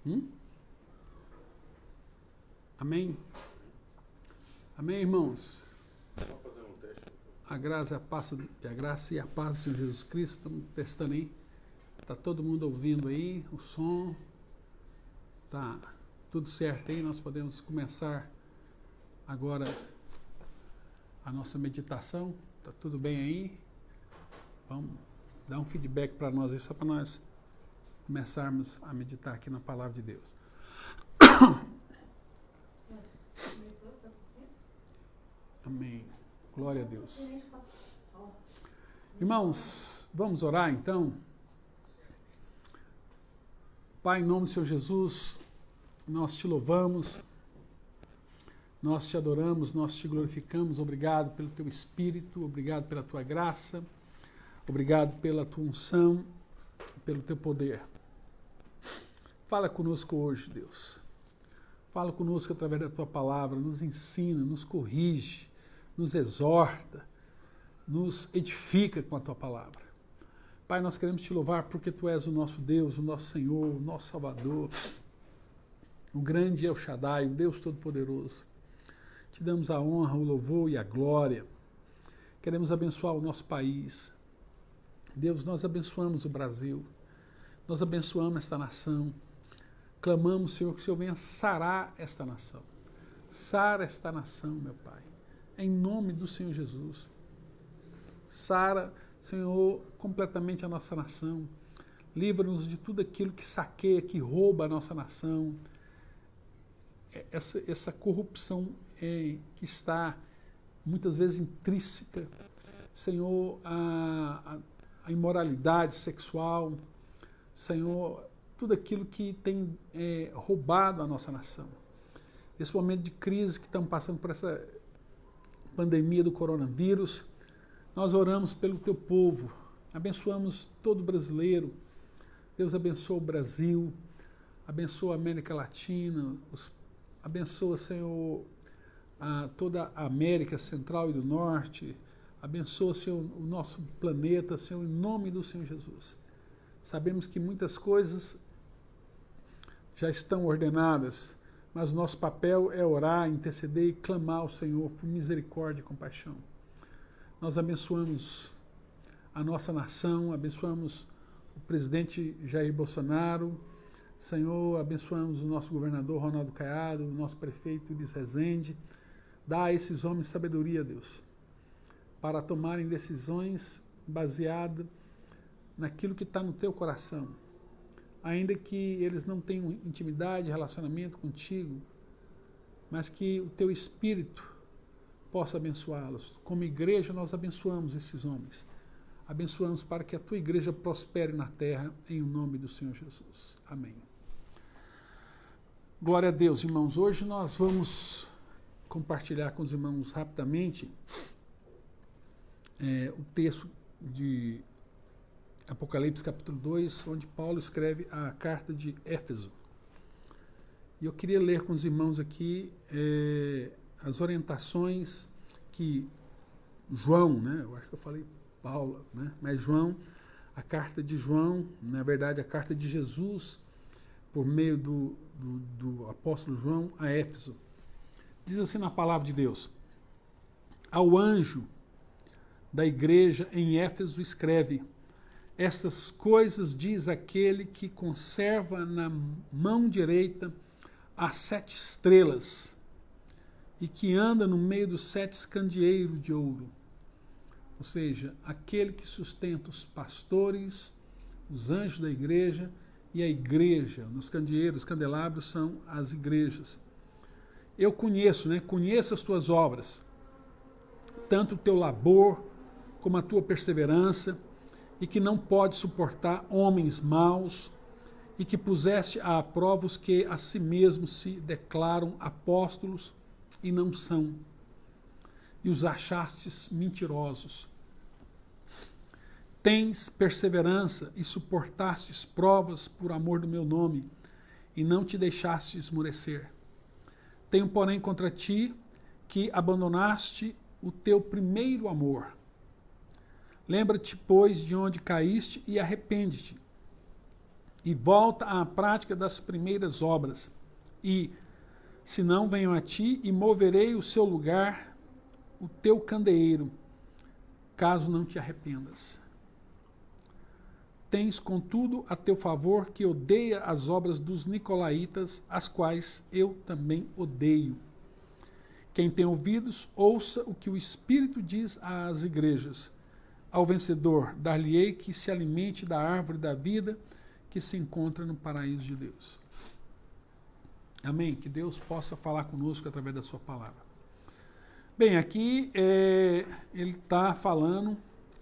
Amém? Amém, irmãos? A graça e a paz do Senhor Jesus Cristo. Estamos testando aí. Está todo mundo ouvindo aí o som? Tá tudo certo aí? Nós podemos começar agora a nossa meditação. Está tudo bem aí? Vamos dar um feedback para nós aí, só para nós começarmos a meditar aqui na palavra de Deus. Amém. Glória a Deus. Irmãos, vamos orar então? Pai, em nome do Senhor Jesus, nós te louvamos, nós te adoramos, nós te glorificamos. Obrigado pelo teu Espírito, obrigado pela tua graça, obrigado pela tua unção, pelo teu poder. Fala conosco hoje, Deus. Fala conosco através da tua palavra, nos ensina, nos corrige, nos exorta, nos edifica com a tua palavra. Pai, nós queremos te louvar porque tu és o nosso Deus, o nosso Senhor, o nosso Salvador, o grande El Shaddai, o Deus Todo-Poderoso. Te damos a honra, o louvor e a glória. Queremos abençoar o nosso país. Deus, nós abençoamos o Brasil, nós abençoamos esta nação. Clamamos, Senhor, que o Senhor venha sarar esta nação. Sara esta nação, meu Pai. Em nome do Senhor Jesus. Sara, Senhor, completamente a nossa nação. Livra-nos de tudo aquilo que saqueia, que rouba a nossa nação. Essa corrupção que está muitas vezes intrínseca. Senhor, a imoralidade sexual. Senhor, tudo aquilo que tem roubado a nossa nação. Nesse momento de crise que estamos passando por essa pandemia do coronavírus, nós oramos pelo teu povo, abençoamos todo brasileiro. Deus abençoa o Brasil, abençoa a América Latina, abençoa, Senhor, toda a América Central e do Norte, abençoa, Senhor, o nosso planeta, Senhor, em nome do Senhor Jesus. Sabemos que muitas coisas já estão ordenadas, mas o nosso papel é orar, interceder e clamar ao Senhor por misericórdia e compaixão. Nós abençoamos a nossa nação, abençoamos o presidente Jair Bolsonaro, Senhor, abençoamos o nosso governador Ronaldo Caiado, o nosso prefeito Ulisses Rezende. Dá a esses homens sabedoria, Deus, para tomarem decisões baseadas naquilo que está no teu coração. Ainda que eles não tenham intimidade, relacionamento contigo, mas que o teu Espírito possa abençoá-los. Como igreja, nós abençoamos esses homens. Abençoamos para que a tua igreja prospere na terra, em nome do Senhor Jesus. Amém. Glória a Deus, irmãos. Hoje nós vamos compartilhar com os irmãos rapidamente o texto de Apocalipse capítulo 2, onde Paulo escreve a carta de Éfeso. E eu queria ler com os irmãos aqui as orientações que João, eu acho que eu falei Paulo, mas João, a carta de João, na verdade a carta de Jesus, por meio do apóstolo João a Éfeso. Diz assim na palavra de Deus: ao anjo da igreja em Éfeso escreve: estas coisas diz aquele que conserva na mão direita as 7 estrelas e que anda no meio dos 7 candeeiros de ouro. Ou seja, aquele que sustenta os pastores, os anjos da igreja e a igreja. Nos candeeiros, os candelabros são as igrejas. Eu conheço as tuas obras, tanto o teu labor como a tua perseverança, e que não pode suportar homens maus, e que puseste à prova os que a si mesmos se declaram apóstolos e não são, e os achastes mentirosos. Tens perseverança e suportastes provas por amor do meu nome, e não te deixaste esmorecer. Tenho, porém, contra ti que abandonaste o teu primeiro amor. Lembra-te, pois, de onde caíste e arrepende-te. e volta à prática das primeiras obras. E, se não, venho a ti e moverei o seu lugar, o teu candeeiro, caso não te arrependas. Tens, contudo, a teu favor que odeia as obras dos nicolaítas, as quais eu também odeio. Quem tem ouvidos, ouça o que o Espírito diz às igrejas. Ao vencedor, dar-lhe-ei que se alimente da árvore da vida que se encontra no paraíso de Deus. Amém? Que Deus possa falar conosco através da sua palavra. Bem, aqui ele está falando,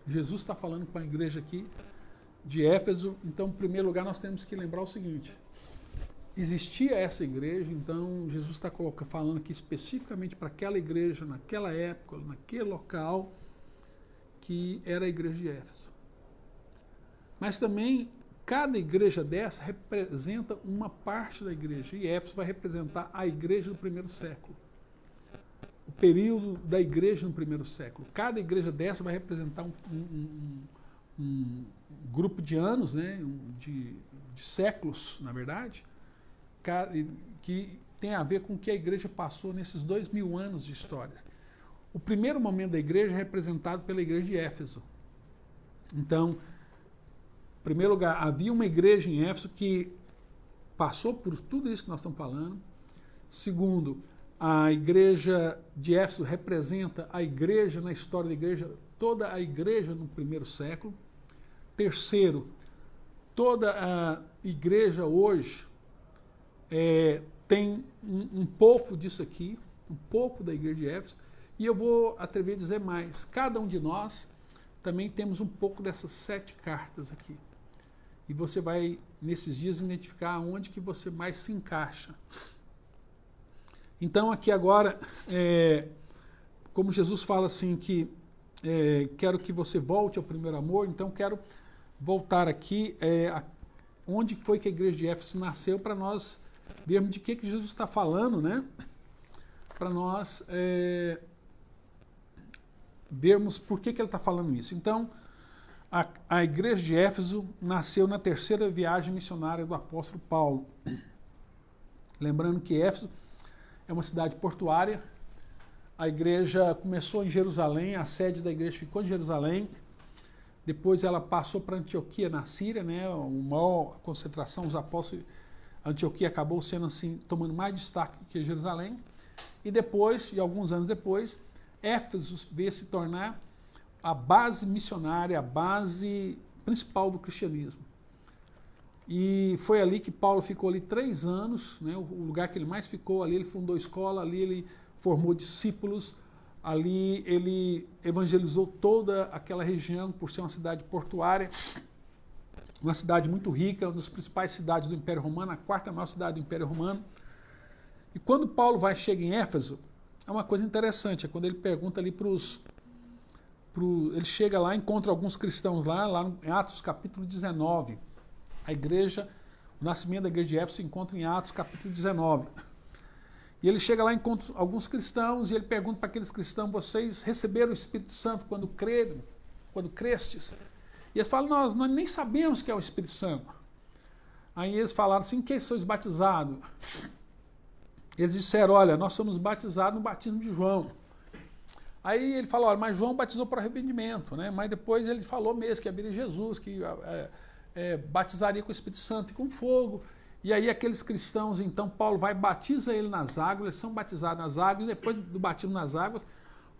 Jesus está falando com a igreja aqui de Éfeso. Então, em primeiro lugar, nós temos que lembrar o seguinte: existia essa igreja, então Jesus está falando aqui especificamente para aquela igreja, naquela época, naquele local, que era a igreja de Éfeso. Mas também, cada igreja dessa representa uma parte da igreja, e Éfeso vai representar a igreja do primeiro século. O período da igreja no primeiro século. Cada igreja dessa vai representar um grupo de anos, né, de séculos, na verdade, que tem a ver com o que a igreja passou nesses 2000 anos de história. O primeiro momento da igreja é representado pela igreja de Éfeso. Então, em primeiro lugar, havia uma igreja em Éfeso que passou por tudo isso que nós estamos falando. Segundo, a igreja de Éfeso representa a igreja, na história da igreja, toda a igreja no primeiro século. Terceiro, toda a igreja hoje tem um pouco disso aqui, um pouco da igreja de Éfeso. E eu vou atrever a dizer mais. Cada um de nós também temos um pouco dessas 7 cartas aqui. E você vai, nesses dias, identificar onde que você mais se encaixa. Então, aqui agora, como Jesus fala assim que quero que você volte ao primeiro amor, então quero voltar aqui onde foi que a igreja de Éfeso nasceu, para nós vermos de que Jesus está falando, né? Para nós vermos por que ele está falando isso. Então, a igreja de Éfeso nasceu na 3ª viagem missionária do apóstolo Paulo. Lembrando que Éfeso é uma cidade portuária. A igreja começou em Jerusalém, a sede da igreja ficou em Jerusalém. Depois ela passou para Antioquia, na Síria, né? Uma maior concentração, os apóstolos. Antioquia acabou sendo assim, tomando mais destaque que Jerusalém. E depois, e alguns anos depois, Éfeso veio se tornar a base missionária, a base principal do cristianismo. E foi ali que Paulo ficou ali 3 anos, né? O lugar que ele mais ficou, ali ele fundou escola, ali ele formou discípulos, ali ele evangelizou toda aquela região por ser uma cidade portuária, uma cidade muito rica, uma das principais cidades do Império Romano, a 4ª maior cidade do Império Romano. E quando Paulo chega em Éfeso, é uma coisa interessante, é quando ele pergunta ali ele chega lá, encontra alguns cristãos lá em Atos capítulo 19. A igreja, o nascimento da igreja de Éfeso se encontra em Atos capítulo 19. E ele chega lá, encontra alguns cristãos, e ele pergunta para aqueles cristãos: vocês receberam o Espírito Santo quando crestes? E eles falam: nós nem sabemos que é o Espírito Santo. Aí eles falaram assim: quem sois batizados? Eles disseram: olha, nós somos batizados no batismo de João. Aí ele falou: olha, mas João batizou para arrependimento, né? Mas depois ele falou mesmo que haveria Jesus, que batizaria com o Espírito Santo e com fogo. E aí aqueles cristãos, então, Paulo vai e batiza ele nas águas, eles são batizados nas águas, e depois do batismo nas águas,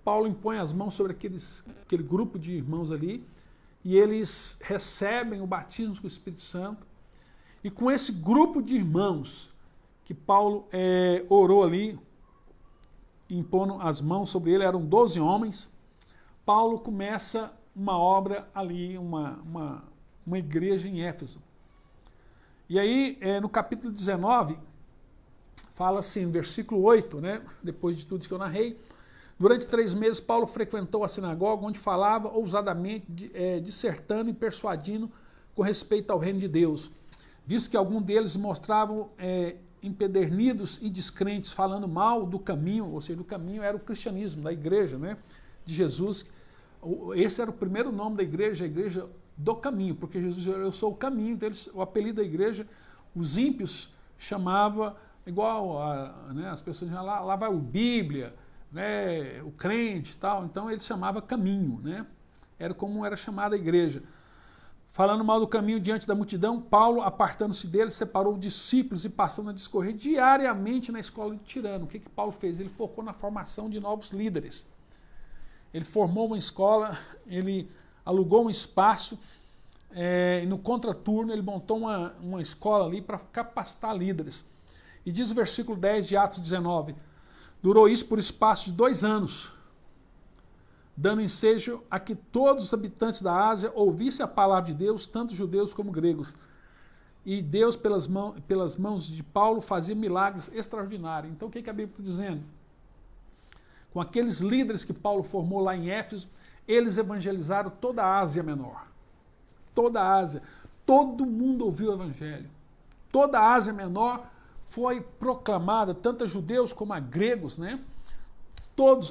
Paulo impõe as mãos sobre aquele grupo de irmãos ali, e eles recebem o batismo com o Espírito Santo. E com esse grupo de irmãos que Paulo orou ali, impondo as mãos sobre ele, eram 12 homens, Paulo começa uma obra ali, uma igreja em Éfeso. E aí, no capítulo 19, fala assim, versículo 8, né? Depois de tudo que eu narrei: durante 3 meses, Paulo frequentou a sinagoga, onde falava ousadamente, dissertando e persuadindo com respeito ao reino de Deus, visto que alguns deles mostravam empedernidos e descrentes, falando mal do caminho, ou seja, do caminho era o cristianismo, da igreja, né, de Jesus. Esse era o primeiro nome da igreja, a igreja do caminho, porque Jesus disse, eu sou o caminho. Então, o apelido da igreja, os ímpios chamava igual né, as pessoas diziam, lá vai o Bíblia, né, o crente e tal. Então, ele chamava caminho, né? Era como era chamada a igreja. Falando mal do caminho diante da multidão, Paulo, apartando-se dele, separou discípulos e passando a discorrer diariamente na escola de Tirano. O que Paulo fez? Ele focou na formação de novos líderes. Ele formou uma escola, ele alugou um espaço, e no contraturno ele montou uma escola ali para capacitar líderes. E diz o versículo 10 de Atos 19, durou isso por espaço de 2 anos, dando ensejo a que todos os habitantes da Ásia ouvissem a palavra de Deus, tanto judeus como gregos. E Deus, pelas mãos de Paulo, fazia milagres extraordinários. Então, o que a Bíblia está dizendo? Com aqueles líderes que Paulo formou lá em Éfeso, eles evangelizaram toda a Ásia Menor. Toda a Ásia. Todo mundo ouviu o evangelho. Toda a Ásia Menor foi proclamada, tanto a judeus como a gregos, né?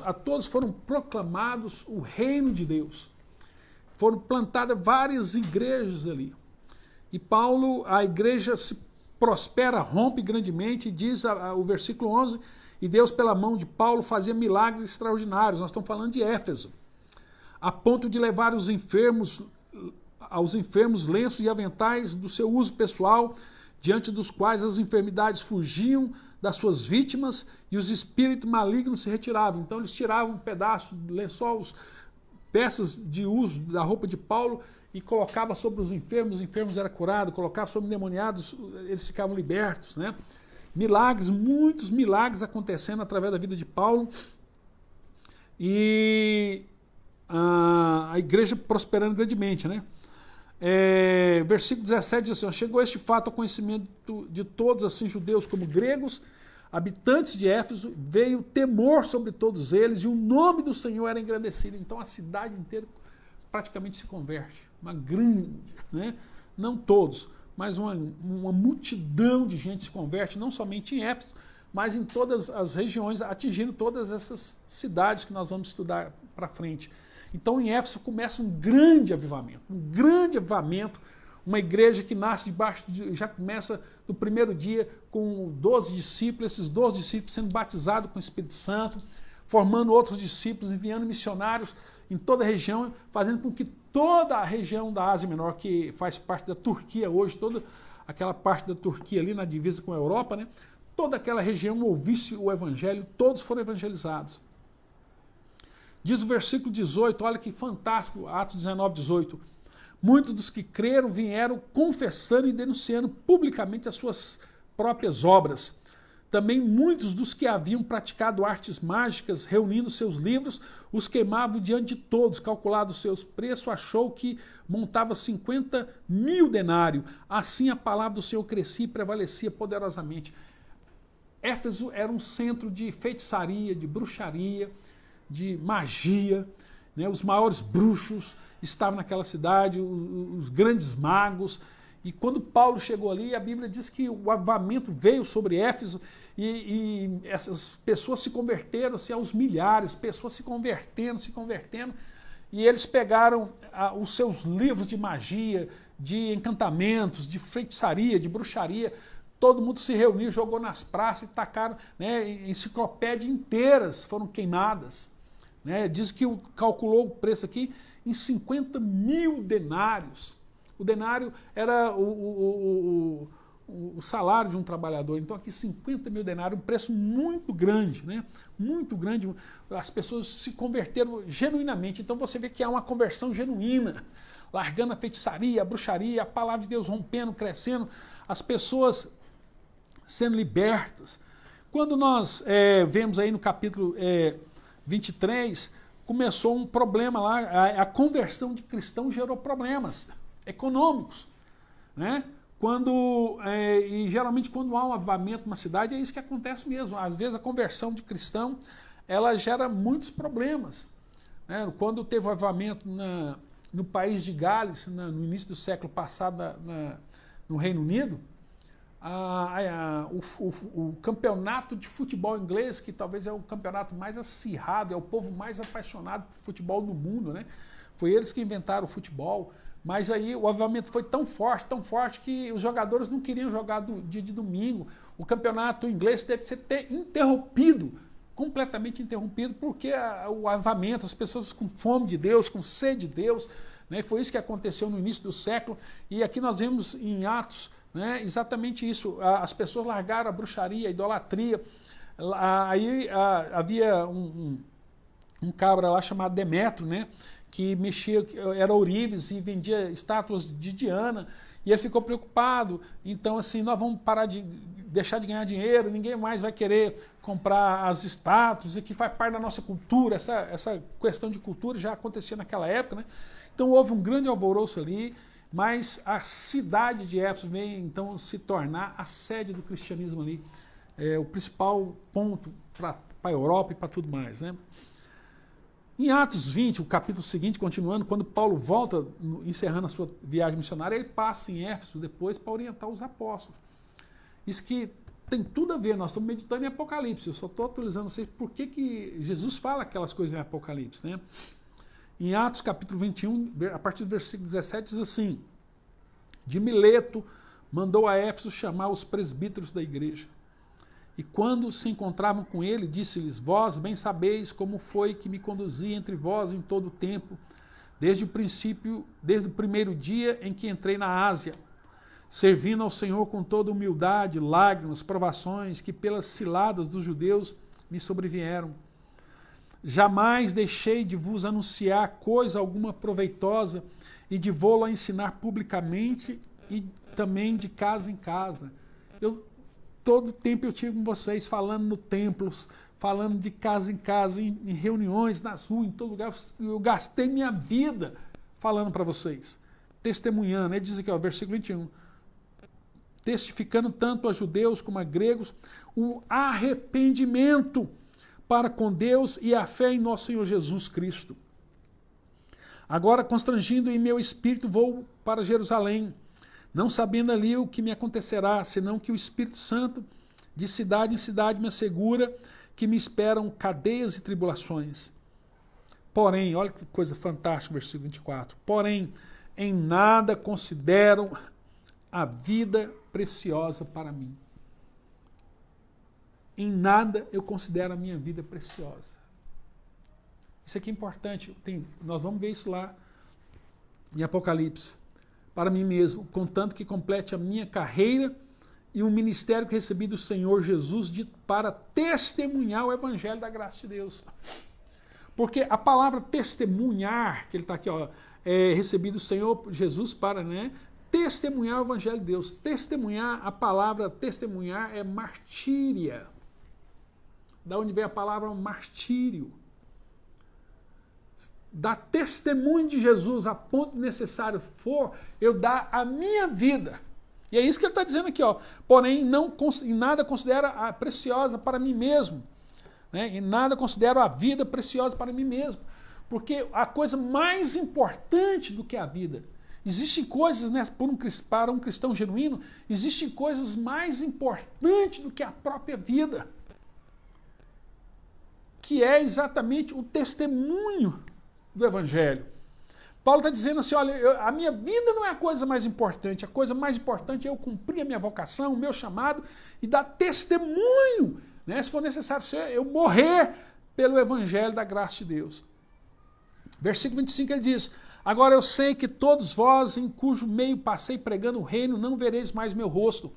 A todos foram proclamados o reino de Deus. Foram plantadas várias igrejas ali. E Paulo, a igreja se prospera, rompe grandemente, e diz o versículo 11, e Deus pela mão de Paulo fazia milagres extraordinários. Nós estamos falando de Éfeso. A ponto de levar aos enfermos lenços e aventais do seu uso pessoal, diante dos quais as enfermidades fugiam das suas vítimas e os espíritos malignos se retiravam. Então eles tiravam um pedaço, lençóis, peças de uso da roupa de Paulo e colocavam sobre os enfermos eram curados, colocavam sobre endemoniados, eles ficavam libertos, né? Milagres, muitos milagres acontecendo através da vida de Paulo e a igreja prosperando grandemente, né? Versículo 17 diz assim, chegou este fato ao conhecimento de todos, assim judeus como gregos, habitantes de Éfeso, veio temor sobre todos eles e o nome do Senhor era engrandecido. Então a cidade inteira praticamente se converte, uma grande, né? Não todos, mas uma multidão de gente se converte, não somente em Éfeso, mas em todas as regiões, atingindo todas essas cidades que nós vamos estudar para frente. Então, em Éfeso começa um grande avivamento, uma igreja que nasce já começa no primeiro dia com 12 discípulos, esses 12 discípulos sendo batizados com o Espírito Santo, formando outros discípulos, enviando missionários em toda a região, fazendo com que toda a região da Ásia Menor, que faz parte da Turquia hoje, toda aquela parte da Turquia ali na divisa com a Europa, né, toda aquela região ouvisse o evangelho, todos foram evangelizados. Diz o versículo 18, olha que fantástico, Atos 19, 18. Muitos dos que creram vieram confessando e denunciando publicamente as suas próprias obras. Também muitos dos que haviam praticado artes mágicas, reunindo seus livros, os queimavam diante de todos. Calculado os seus preços, achou que montava 50.000 denários. Assim a palavra do Senhor crescia e prevalecia poderosamente. Éfeso era um centro de feitiçaria, de bruxaria, de magia, né? Os maiores bruxos estavam naquela cidade, os grandes magos, e quando Paulo chegou ali, a Bíblia diz que o avivamento veio sobre Éfeso e essas pessoas se converteram aos milhares, pessoas se convertendo, e eles pegaram os seus livros de magia, de encantamentos, de feitiçaria, de bruxaria, todo mundo se reuniu, jogou nas praças e tacaram, né, enciclopédias inteiras foram queimadas. Né? Diz que calculou o preço aqui em 50.000 denários. O denário era o salário de um trabalhador. Então aqui 50.000 denários, um preço muito grande, né? Muito grande. As pessoas se converteram genuinamente. Então você vê que há uma conversão genuína, largando a feitiçaria, a bruxaria, a palavra de Deus rompendo, crescendo, as pessoas sendo libertas. Quando nós vemos aí no capítulo 23, começou um problema lá, a conversão de cristãos gerou problemas econômicos, né? E geralmente quando há um avivamento numa cidade, é isso que acontece mesmo. Às vezes a conversão de cristão, ela gera muitos problemas, né? Quando teve o avivamento no país de Gales, no início do século passado, no Reino Unido, o campeonato de futebol inglês, que talvez é o campeonato mais acirrado, é o povo mais apaixonado por futebol no mundo, né? Foi eles que inventaram o futebol, mas aí o avivamento foi tão forte que os jogadores não queriam jogar do dia de domingo. O campeonato inglês teve que ser interrompido, completamente interrompido, porque o avivamento, as pessoas com fome de Deus, com sede de Deus, né, foi isso que aconteceu no início do século, e aqui nós vemos em Atos, né, exatamente isso, as pessoas largaram a bruxaria, a idolatria. Aí havia um cabra lá chamado Demétrio, né, que mexia, era ourives e vendia estátuas de Diana, e ele ficou preocupado. Então, assim, nós vamos parar de deixar de ganhar dinheiro, ninguém mais vai querer comprar as estátuas, e que faz parte da nossa cultura, essa questão de cultura já acontecia naquela época, né? Então houve um grande alvoroço ali, mas a cidade de Éfeso veio então se tornar a sede do cristianismo ali, o principal ponto para a Europa e para tudo mais, né? Em Atos 20, o capítulo seguinte, continuando, quando Paulo volta, encerrando a sua viagem missionária, ele passa em Éfeso depois para orientar os apóstolos. Isso que tem tudo a ver, nós estamos meditando em Apocalipse, eu só estou atualizando vocês por que Jesus fala aquelas coisas em Apocalipse, né? Em Atos capítulo 21, a partir do versículo 17, diz assim: de Mileto mandou a Éfeso chamar os presbíteros da igreja. E quando se encontravam com ele, disse-lhes: vós bem sabeis como foi que me conduzi entre vós em todo o tempo, desde o princípio, desde o primeiro dia em que entrei na Ásia, servindo ao Senhor com toda humildade, lágrimas, provações que pelas ciladas dos judeus me sobrevieram. Jamais deixei de vos anunciar coisa alguma proveitosa e de vô-la ensinar publicamente e também de casa em casa. Todo tempo eu tive com vocês falando no templos, falando de casa em casa, em reuniões, nas ruas, em todo lugar. Eu gastei minha vida falando para vocês, testemunhando. Ele diz aqui, ó, versículo 21. Testificando tanto a judeus como a gregos o arrependimento para com Deus e a fé em nosso Senhor Jesus Cristo. Agora, constrangido em meu espírito, vou para Jerusalém, não sabendo ali o que me acontecerá, senão que o Espírito Santo, de cidade em cidade, me assegura que me esperam cadeias e tribulações. Porém, olha que coisa fantástica, versículo 24. Porém, em nada considero a vida preciosa para mim. Em nada eu considero a minha vida preciosa. Isso aqui é importante. Nós vamos ver isso lá em Apocalipse. Para mim mesmo, contanto que complete a minha carreira e um ministério que recebi do Senhor Jesus para testemunhar o evangelho da graça de Deus. Porque a palavra testemunhar, que ele está aqui, ó, recebi do Senhor Jesus para, né, testemunhar o evangelho de Deus. Testemunhar, a palavra testemunhar é martíria. Da onde vem a palavra martírio. Dar testemunho de Jesus a ponto necessário for, eu dar a minha vida. E é isso que ele está dizendo aqui, ó. Porém, em nada considero a preciosa para mim mesmo. Né? Em nada considero a vida preciosa para mim mesmo. Porque a coisa mais importante do que a vida, existem coisas, né, para um cristão genuíno, existem coisas mais importantes do que a própria vida. Que é exatamente o testemunho do Evangelho. Paulo está dizendo assim, olha, a minha vida não é a coisa mais importante, a coisa mais importante é eu cumprir a minha vocação, o meu chamado e dar testemunho, né, se for necessário, eu morrer pelo Evangelho da graça de Deus. Versículo 25 ele diz: agora eu sei que todos vós, em cujo meio passei pregando o reino, não vereis mais meu rosto.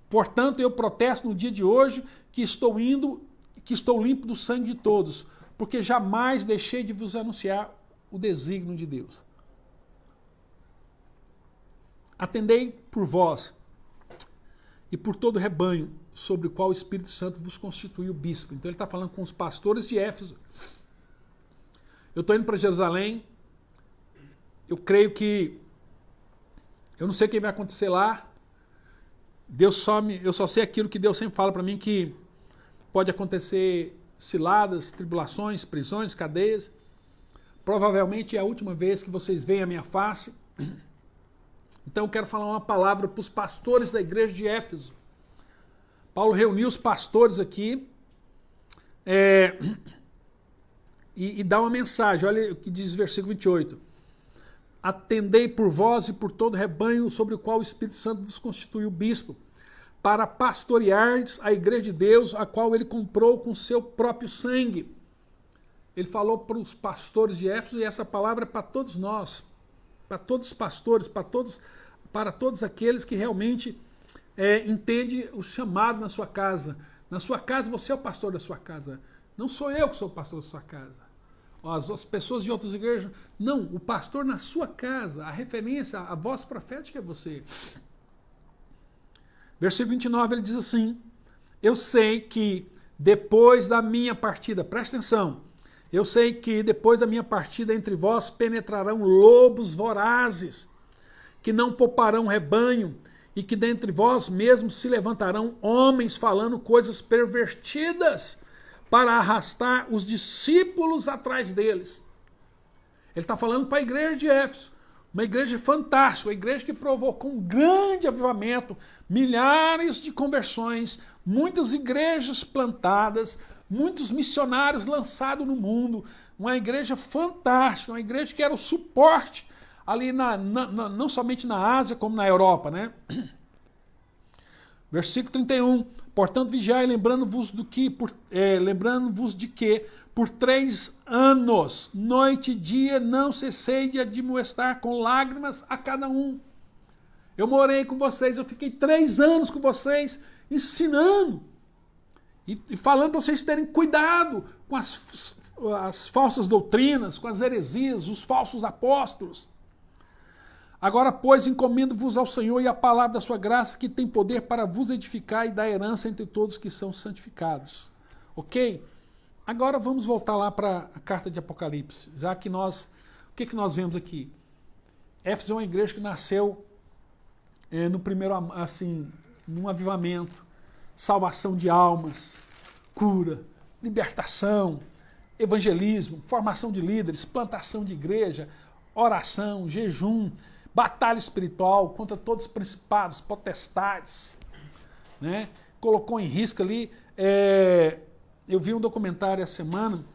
Portanto, eu protesto no dia de hoje que estou limpo do sangue de todos, porque jamais deixei de vos anunciar o desígnio de Deus. Atendei por vós e por todo o rebanho sobre o qual o Espírito Santo vos constituiu bispo. Então ele está falando com os pastores de Éfeso. Eu estou indo para Jerusalém, eu creio que, eu não sei o que vai acontecer lá, eu só sei aquilo que Deus sempre fala para mim, que pode acontecer ciladas, tribulações, prisões, cadeias. Provavelmente é a última vez que vocês veem a minha face. Então eu quero falar uma palavra para os pastores da igreja de Éfeso. Paulo reuniu os pastores aqui e dá uma mensagem. Olha o que diz o versículo 28. atendei por vós e por todo o rebanho sobre o qual o Espírito Santo vos constituiu bispo, para pastoreardes a igreja de Deus, a qual ele comprou com seu próprio sangue. Ele falou para os pastores de Éfeso, e essa palavra é para todos nós, para todos os pastores, para todos aqueles que realmente entendem o chamado na sua casa. Na sua casa, você é o pastor da sua casa. Não sou eu que sou o pastor da sua casa. As pessoas de outras igrejas, não, o pastor na sua casa, a referência, a voz profética é você. Versículo 29, ele diz assim, eu sei que depois da minha partida, presta atenção, eu sei que depois da minha partida entre vós penetrarão lobos vorazes, que não pouparão rebanho, e que dentre vós mesmos se levantarão homens falando coisas pervertidas, para arrastar os discípulos atrás deles. Ele está falando para a igreja de Éfeso, uma igreja fantástica, uma igreja que provocou um grande avivamento, milhares de conversões, muitas igrejas plantadas, muitos missionários lançados no mundo, uma igreja fantástica, uma igreja que era o suporte ali não somente na Ásia, como na Europa, né? Versículo 31, portanto vigiai, lembrando-vos de que por 3 anos, noite e dia, não cessei de admoestar com lágrimas a cada um. Eu morei com vocês, eu fiquei 3 anos com vocês, ensinando e falando para vocês terem cuidado com as falsas doutrinas, com as heresias, os falsos apóstolos. Agora, pois, encomendo-vos ao Senhor e à palavra da sua graça, que tem poder para vos edificar e dar herança entre todos que são santificados. Ok? Agora vamos voltar lá para a carta de Apocalipse, já que o que nós vemos aqui? Éfeso é uma igreja que nasceu no primeiro, assim, num avivamento, salvação de almas, cura, libertação, evangelismo, formação de líderes, plantação de igreja, oração, jejum, batalha espiritual contra todos os principados, potestades, né? Colocou em risco ali. Eu vi um documentário essa semana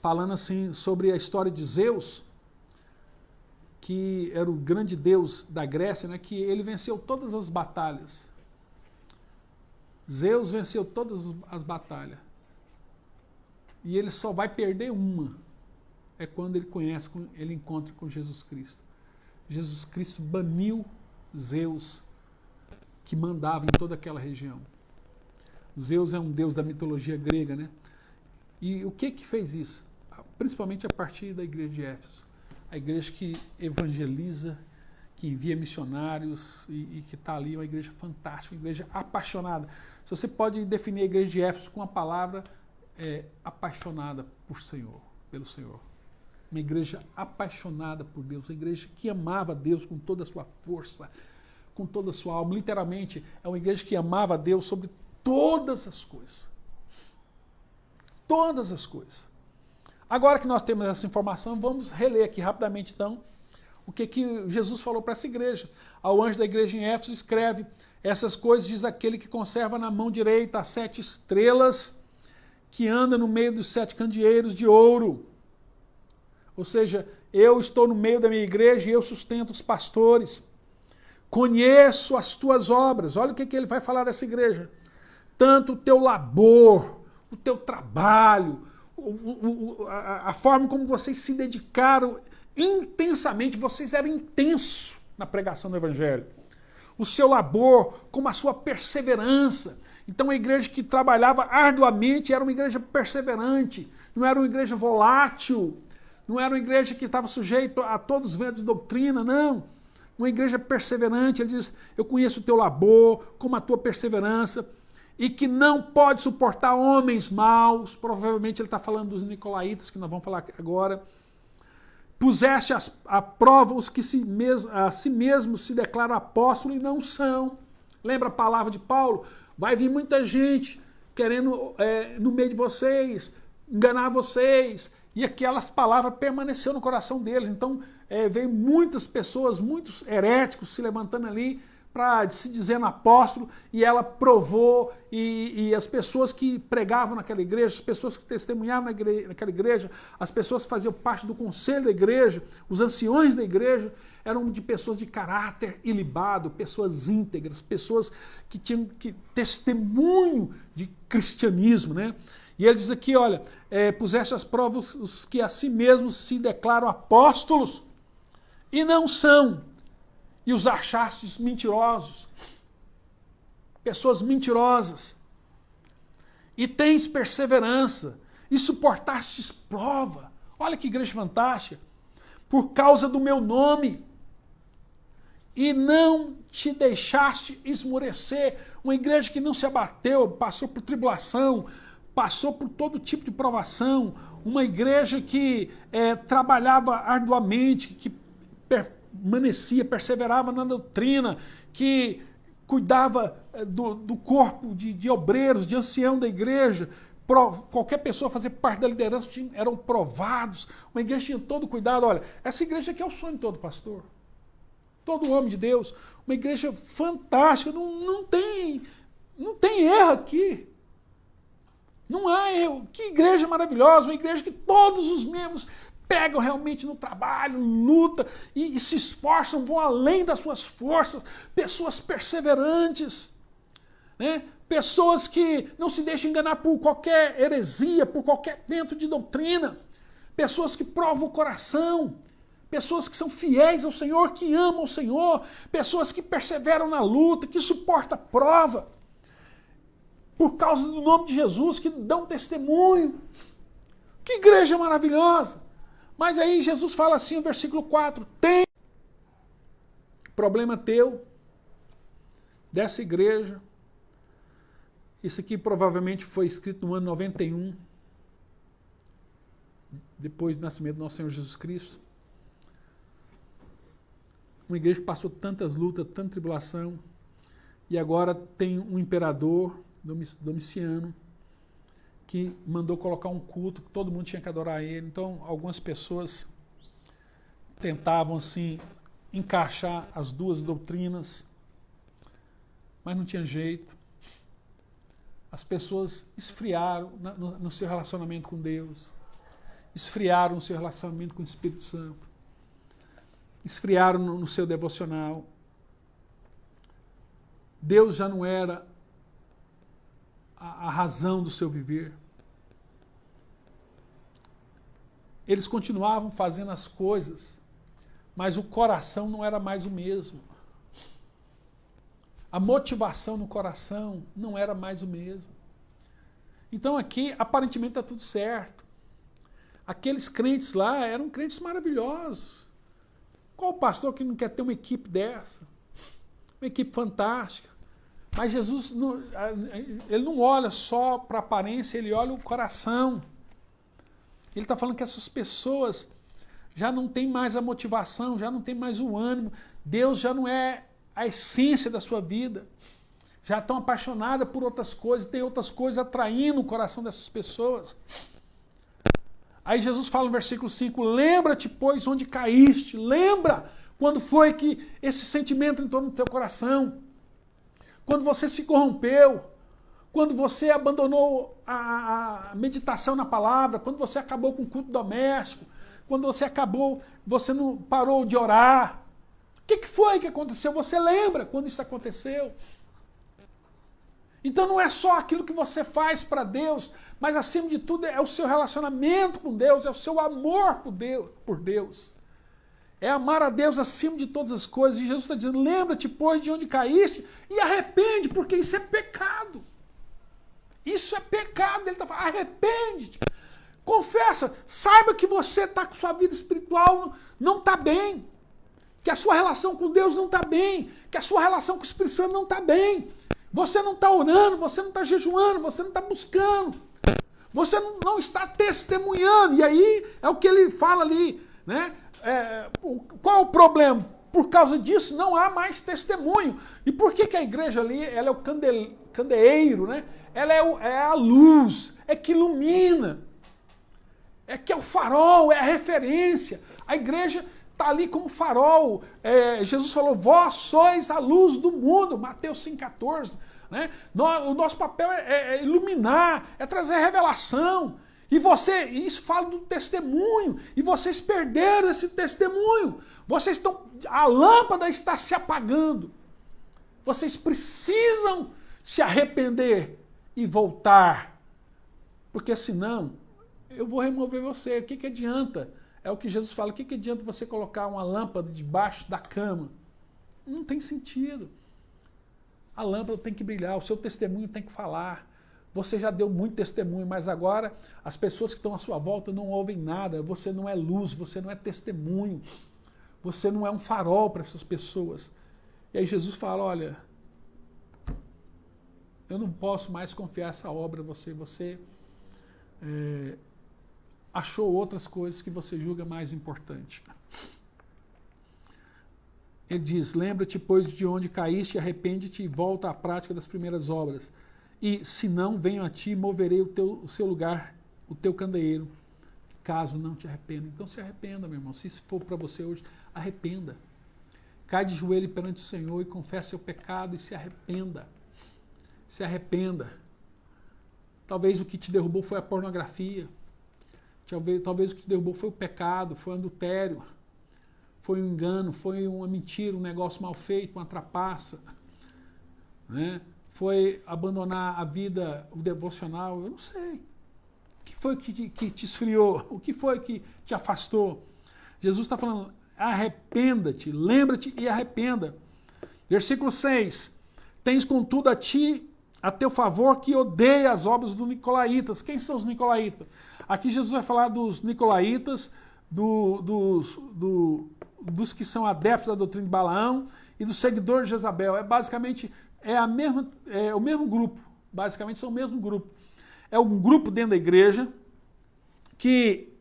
falando assim sobre a história de Zeus, que era o grande deus da Grécia, né? Que ele venceu todas as batalhas. Zeus venceu todas as batalhas. E ele só vai perder uma. É quando ele encontra com Jesus Cristo. Jesus Cristo baniu Zeus, que mandava em toda aquela região. Zeus é um deus da mitologia grega, né? E o que fez isso? Principalmente a partir da igreja de Éfeso. A igreja que evangeliza, que envia missionários e que está ali, uma igreja fantástica, uma igreja apaixonada. Se você pode definir a igreja de Éfeso com a palavra apaixonada pelo Senhor. Uma igreja apaixonada por Deus, uma igreja que amava Deus com toda a sua força, com toda a sua alma. Literalmente, é uma igreja que amava Deus sobre todas as coisas. Todas as coisas. Agora que nós temos essa informação, vamos reler aqui rapidamente, então, o que Jesus falou para essa igreja. Ao anjo da igreja em Éfeso escreve, essas coisas diz aquele que conserva na mão direita as 7 estrelas, que anda no meio dos 7 candeeiros de ouro. Ou seja, eu estou no meio da minha igreja e eu sustento os pastores. Conheço as tuas obras. Olha o que ele vai falar dessa igreja. Tanto o teu labor, o teu trabalho, a forma como vocês se dedicaram intensamente, vocês eram intensos na pregação do evangelho. O seu labor, como a sua perseverança. Então, a igreja que trabalhava arduamente era uma igreja perseverante, não era uma igreja volátil, não era uma igreja que estava sujeita a todos os ventos de doutrina, não. Uma igreja perseverante, ele diz, eu conheço o teu labor, como a tua perseverança, e que não pode suportar homens maus, provavelmente ele está falando dos nicolaítas, que nós vamos falar agora. Puseste à prova os que a si mesmos se declaram apóstolos e não são. Lembra a palavra de Paulo? Vai vir muita gente querendo, no meio de vocês, enganar vocês. E aquelas palavras permaneceram no coração deles. Então, veio muitas pessoas, muitos heréticos se levantando ali para se dizendo apóstolo, e ela provou, e as pessoas que pregavam naquela igreja, as pessoas que testemunhavam naquela igreja, as pessoas que faziam parte do conselho da igreja, os anciões da igreja, eram de pessoas de caráter ilibado, pessoas íntegras, pessoas que tinham testemunho de cristianismo, né? E ele diz aqui, olha, puseste às provas os que a si mesmos se declaram apóstolos e não são, e os achastes mentirosos, pessoas mentirosas, e tens perseverança, e suportastes prova. Olha que igreja fantástica. Por causa do meu nome, e não te deixaste esmorecer. Uma igreja que não se abateu, passou por tribulação, passou por todo tipo de provação, uma igreja que trabalhava arduamente, que permanecia, perseverava na doutrina, que cuidava do corpo de obreiros, de ancião da igreja. Qualquer pessoa fazer parte da liderança eram provados. Uma igreja tinha todo cuidado. Olha, essa igreja aqui é o sonho de todo pastor, todo homem de Deus. Uma igreja fantástica, não tem erro aqui. Não há erro. Que igreja maravilhosa, uma igreja que todos os membros pegam realmente no trabalho, lutam e se esforçam, vão além das suas forças, pessoas perseverantes, né? Pessoas que não se deixam enganar por qualquer heresia, por qualquer vento de doutrina, pessoas que provam o coração, pessoas que são fiéis ao Senhor, que amam o Senhor, pessoas que perseveram na luta, que suportam a prova, por causa do nome de Jesus, que dão testemunho. Que igreja maravilhosa! Mas aí Jesus fala assim no versículo 4, tem problema teu, dessa igreja. Isso aqui provavelmente foi escrito no ano 91, depois do nascimento do nosso Senhor Jesus Cristo. Uma igreja que passou tantas lutas, tanta tribulação, e agora tem um imperador, Domiciano, que mandou colocar um culto, que todo mundo tinha que adorar ele. Então, algumas pessoas tentavam, assim, encaixar as duas doutrinas, mas não tinha jeito. As pessoas esfriaram no seu relacionamento com Deus, esfriaram no seu relacionamento com o Espírito Santo, esfriaram no seu devocional. Deus já não era a razão do seu viver. Eles continuavam fazendo as coisas, mas o coração não era mais o mesmo. A motivação no coração não era mais o mesmo. Então aqui, aparentemente, está tudo certo. Aqueles crentes lá eram crentes maravilhosos. Qual pastor que não quer ter uma equipe dessa? Uma equipe fantástica. Mas Jesus, ele não olha só para a aparência, ele olha o coração. Ele está falando que essas pessoas já não têm mais a motivação, já não têm mais o ânimo. Deus já não é a essência da sua vida. Já estão apaixonadas por outras coisas, tem outras coisas atraindo o coração dessas pessoas. Aí Jesus fala no versículo 5, lembra-te, pois, onde caíste. Lembra quando foi que esse sentimento entrou no teu coração. Quando você se corrompeu, quando você abandonou a meditação na palavra, quando você acabou com o culto doméstico, quando você não parou de orar. O que foi que aconteceu? Você lembra quando isso aconteceu? Então não é só aquilo que você faz para Deus, mas acima de tudo é o seu relacionamento com Deus, é o seu amor por Deus. É amar a Deus acima de todas as coisas. E Jesus está dizendo, lembra-te, pois, de onde caíste e arrepende, porque isso é pecado. Isso é pecado. Ele está falando, arrepende-te. Confessa, saiba que você está com sua vida espiritual, não está bem. Que a sua relação com Deus não está bem. Que a sua relação com o Espírito Santo não está bem. Você não está orando, você não está jejuando, você não está buscando. Você não está testemunhando. E aí é o que ele fala ali, né? Qual é o problema? Por causa disso não há mais testemunho. E por que a igreja ali ela é o candeeiro, né? Ela é a luz, é que ilumina, é que é o farol, é a referência. A igreja Está ali como farol. Jesus falou, vós sois a luz do mundo, Mateus 5,14. Né? O nosso papel é iluminar, é trazer revelação. E isso fala do testemunho, e vocês perderam esse testemunho. A lâmpada está se apagando. Vocês precisam se arrepender e voltar. Porque senão, eu vou remover você. O que adianta? É o que Jesus fala. O que adianta você colocar uma lâmpada debaixo da cama? Não tem sentido. A lâmpada tem que brilhar, o seu testemunho tem que falar. Você já deu muito testemunho, mas agora as pessoas que estão à sua volta não ouvem nada. Você não é luz, você não é testemunho. Você não é um farol para essas pessoas. E aí Jesus fala, olha, eu não posso mais confiar essa obra a você. Você achou outras coisas que você julga mais importante. Ele diz, lembra-te, pois, de onde caíste, arrepende-te e volta à prática das primeiras obras. E, se não, venho a ti e moverei o seu lugar, o teu candeeiro, caso não te arrependa. Então se arrependa, meu irmão. Se isso for para você hoje, arrependa. Cai de joelho perante o Senhor e confesse seu pecado e se arrependa. Se arrependa. Talvez o que te derrubou foi a pornografia. Talvez o que te derrubou foi o pecado, foi o adultério, foi um engano, foi uma mentira, um negócio mal feito, uma trapaça. Né? Foi abandonar a vida, o devocional, eu não sei. O que foi que te esfriou? O que foi que te afastou? Jesus está falando, arrependa-te, lembra-te e arrependa. Versículo 6. Tens contudo a teu favor que odeia as obras dos nicolaítas. Quem são os nicolaítas? Aqui Jesus vai falar dos nicolaítas, dos que são adeptos da doutrina de Balaão e dos seguidores de Jezabel. Basicamente o mesmo grupo. Basicamente são o mesmo grupo. É um grupo dentro da igreja que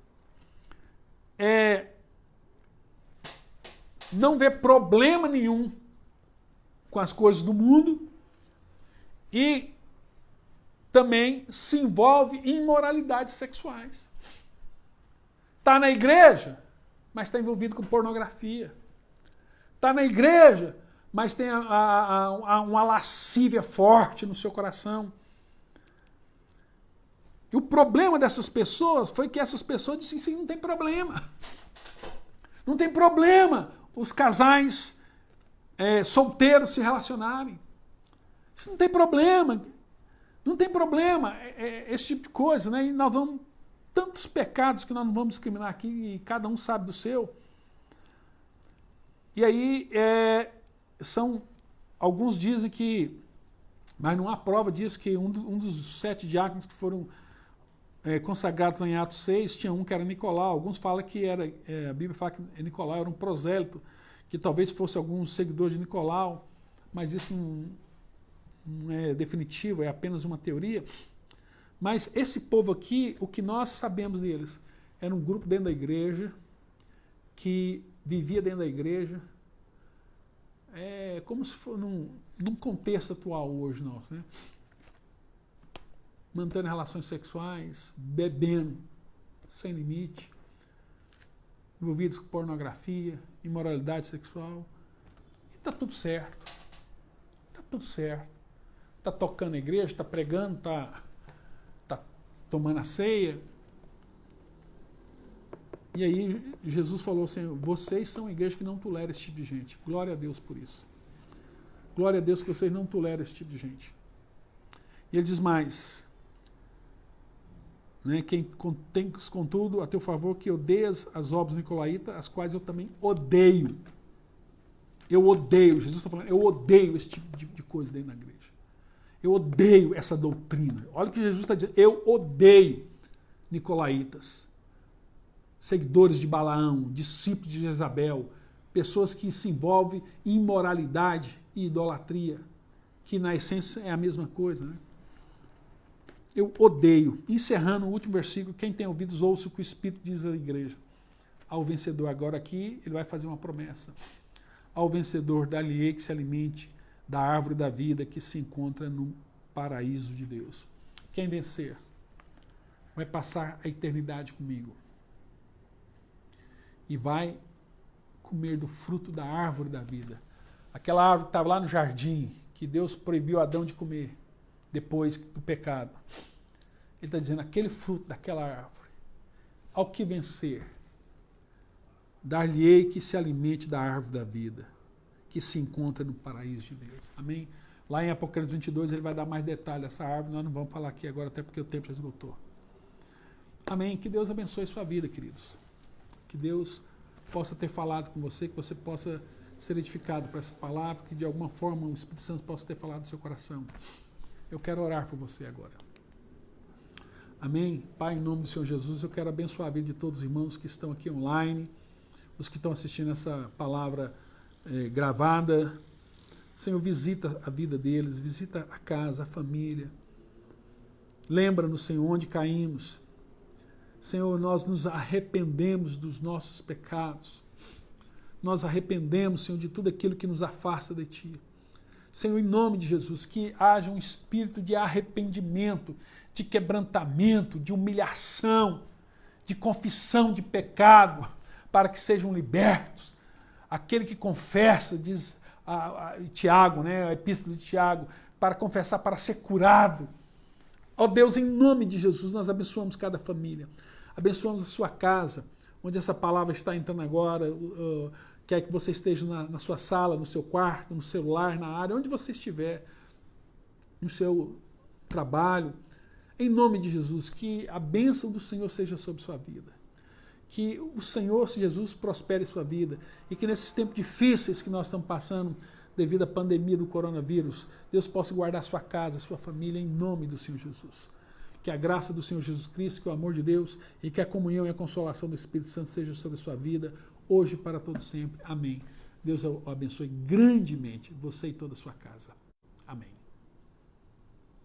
não vê problema nenhum com as coisas do mundo e também se envolve em imoralidades sexuais. Está na igreja, mas está envolvido com pornografia. Está na igreja, mas tem uma lascívia forte no seu coração. E o problema dessas pessoas foi que essas pessoas disseram assim, não tem problema. Não tem problema os casais solteiros se relacionarem. Isso não tem problema. Não tem problema esse tipo de coisa. Né? E nós vamos... Tantos pecados que nós não vamos discriminar aqui e cada um sabe do seu. E aí, alguns dizem que, mas não há prova disso, que um dos 7 diáconos que foram consagrados em Atos 6, tinha um que era Nicolau. Alguns falam que a Bíblia fala que Nicolau era um prosélito, que talvez fosse algum seguidor de Nicolau, mas isso não é definitivo, é apenas uma teoria. Mas esse povo aqui, o que nós sabemos deles, era um grupo dentro da igreja, que vivia dentro da igreja, como se fosse num contexto atual hoje nosso, né? Mantendo relações sexuais, bebendo, sem limite, envolvidos com pornografia, imoralidade sexual. E está tudo certo. Está tudo certo. Está tocando a igreja, está pregando, está tomando a ceia. E aí Jesus falou assim, vocês são a igreja que não tolera esse tipo de gente. Glória a Deus por isso. Glória a Deus que vocês não toleram esse tipo de gente. E ele diz mais, né, quem tem contudo a teu favor que odeias as obras nicolaítas, as quais eu também odeio. Eu odeio, Jesus está falando, eu odeio esse tipo de coisa dentro da igreja. Eu odeio essa doutrina. Olha o que Jesus está dizendo. Eu odeio nicolaítas, seguidores de Balaão, discípulos de Jezabel, pessoas que se envolvem em imoralidade e idolatria, que na essência é a mesma coisa. Né? Eu odeio. Encerrando o último versículo, quem tem ouvidos ouça o que o Espírito diz à igreja. Ao vencedor, agora aqui, ele vai fazer uma promessa. Ao vencedor, dar-lhe-ei que se alimente da árvore da vida que se encontra no paraíso de Deus. Quem vencer vai passar a eternidade comigo. E vai comer do fruto da árvore da vida. Aquela árvore que estava lá no jardim, que Deus proibiu Adão de comer, depois do pecado. Ele está dizendo, aquele fruto daquela árvore, ao que vencer, dar-lhe-ei que se alimente da árvore da vida, que se encontra no paraíso de Deus. Amém? Lá em Apocalipse 22 ele vai dar mais detalhes dessa árvore, nós não vamos falar aqui agora, até porque o tempo já esgotou. Amém? Que Deus abençoe a sua vida, queridos. Que Deus possa ter falado com você, que você possa ser edificado por essa palavra, que de alguma forma o Espírito Santo possa ter falado no seu coração. Eu quero orar por você agora. Amém? Pai, em nome do Senhor Jesus, eu quero abençoar a vida de todos os irmãos que estão aqui online, os que estão assistindo essa palavra gravada. Senhor, visita a vida deles, visita a casa, a família. Lembra-nos, Senhor, onde caímos. Senhor, nós nos arrependemos dos nossos pecados. Nós arrependemos, Senhor, de tudo aquilo que nos afasta de Ti. Senhor, em nome de Jesus, que haja um espírito de arrependimento, de quebrantamento, de humilhação, de confissão de pecado, para que sejam libertos. Aquele que confessa, diz Tiago, né, a epístola de Tiago, para confessar, para ser curado. Ó Deus, em nome de Jesus, nós abençoamos cada família. Abençoamos a sua casa, onde essa palavra está entrando agora. Quer que você esteja na sua sala, no seu quarto, no celular, na área, onde você estiver, no seu trabalho. Em nome de Jesus, que a bênção do Senhor seja sobre sua vida. Que o Senhor Jesus prospere sua vida. E que nesses tempos difíceis que nós estamos passando, devido à pandemia do coronavírus, Deus possa guardar sua casa, sua família, em nome do Senhor Jesus. Que a graça do Senhor Jesus Cristo, que o amor de Deus e que a comunhão e a consolação do Espírito Santo seja sobre sua vida, hoje e para todo sempre. Amém. Deus o abençoe grandemente, você e toda a sua casa. Amém.